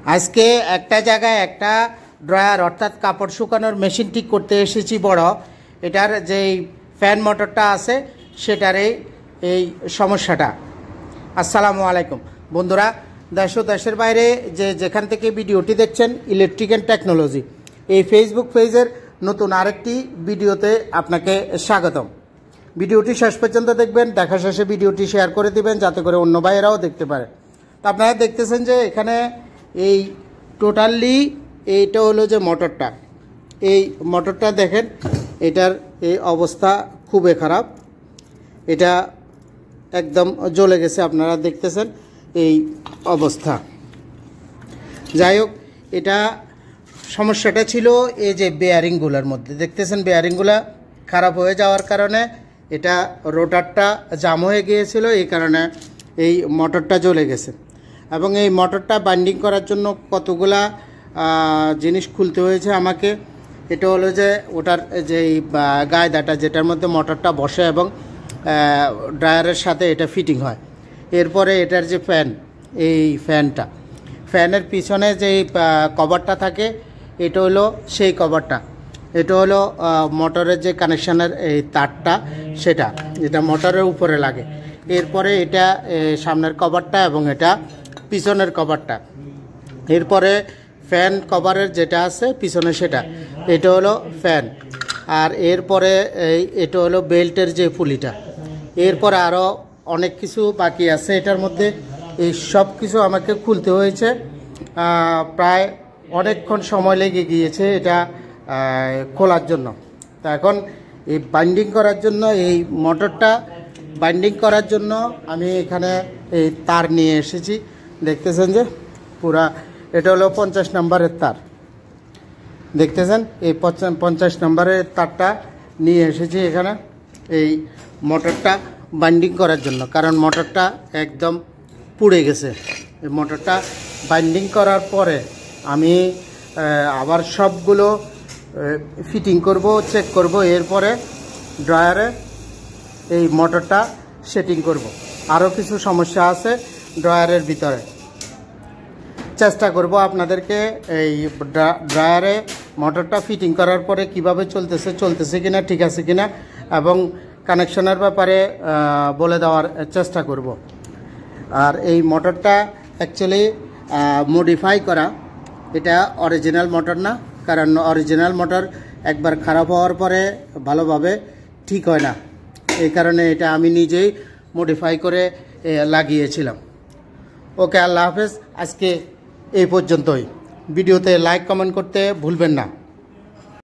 আজকে একটা জায়গায় একটা ড্রয়ার অর্থাৎ কাপড় শুকানোর মেশিন ঠিক করতে এসেছি বড়। এটার যেই ফ্যান মোটরটা আছে সেটারই এই সমস্যাটা। আসসালামু আলাইকুম বন্ধুরা, দেশ ও দেশের বাইরে যেখান থেকে ভিডিওটি দেখছেন, ইলেকট্রিক অ্যান্ড টেকনোলজি এই ফেসবুক পেজের নতুন আরেকটি ভিডিওতে আপনাকে স্বাগতম। ভিডিওটি শেষ পর্যন্ত দেখবেন, দেখা শেষে ভিডিওটি শেয়ার করে দিবেন যাতে করে অন্য ভাইয়েরাও দেখতে পারে। তো আপনারা দেখতেছেন যে এখানে এই টোটালি এইটা হলো যে মোটরটা, এই মোটরটা দেখেন, এটার এই অবস্থা খুবই খারাপ। এটা একদম জ্বলে গেছে, আপনারা দেখতেছেন এই অবস্থা। যাই হোক, এটা সমস্যাটা ছিল এই যে বেয়ারিংগুলোর মধ্যে দেখতেছেন, বেয়ারিংগুলো খারাপ হয়ে যাওয়ার কারণে এটা রোটারটা জাম হয়ে গিয়েছিল, এই কারণে এই মোটরটা জ্বলে গেছে। এবং এই মোটরটা বাইন্ডিং করার জন্য কতগুলা জিনিস খুলতে হয়েছে আমাকে। এটা হলো যে ওটার যেই গায়দাটা যেটার মধ্যে মোটরটা বসে এবং ড্রায়ারের সাথে এটা ফিটিং হয়। এরপরে এটার যে ফ্যান, এই ফ্যানের পিছনে যেই কভারটা থাকে এটা হলো সেই কভারটা। এটা হলো মোটরের যে কানেকশানের এই তারটা, সেটা যেটা মোটরের উপরে লাগে। এরপরে এটা সামনের কভারটা এবং এটা পিছনের কভারটা। এরপরে ফ্যান কভারের যেটা আছে পিছনে সেটা, এটা হলো ফ্যান। আর এরপরে এটা হলো বেল্টের যে পুলিটা। এরপরে আরও অনেক কিছু বাকি আছে এটার মধ্যে। এই সব কিছু আমাকে খুলতে হয়েছে, প্রায় অনেকক্ষণ সময় লেগে গিয়েছে এটা খোলার জন্য। তা এখন এই বাইন্ডিং করার জন্য, এই মোটরটা বাইন্ডিং করার জন্য আমি এখানে এই তার নিয়ে এসেছি। দেখতেছেন যে পুরা এটা হলো 50 নম্বরের তার, দেখতেছেন এই 50 নম্বরের তারটা নিয়ে এসেছি এখানে এই মোটরটা বাইন্ডিং করার জন্য। কারণ মোটরটা একদম পুড়ে গেছে। এই মোটরটা বাইন্ডিং করার পরে আমি আবার সবগুলো ফিটিং করব, চেক করব। এরপরে ড্রয়ারে এই মোটরটা সেটিং করব। আরও কিছু সমস্যা আছে ড্রয়ারের ভিতরে। চেষ্টা করব আপনাদেরকে এই ড্রয়ারে মোটরটা ফিটিং করার পরে কিভাবে চলতেছে কিনা, ঠিক আছে কিনা, এবং কানেকশনের ব্যাপারে বলে দেওয়ার চেষ্টা করব। আর এই মোটরটা অ্যাকচুয়ালি মডিফাই করা, এটা অরিজিনাল মোটর না। কারণ অরিজিনাল মোটর একবার খারাপ হওয়ার পরে ভালোভাবে ঠিক হয় না, এই কারণে এটা আমি নিজেই মডিফাই করে লাগিয়েছিলাম। ওকে, আল্লাহ হাফেজ। আজকে এই পর্যন্তই। ভিডিওতে লাইক কমেন্ট করতে ভুলবেন না।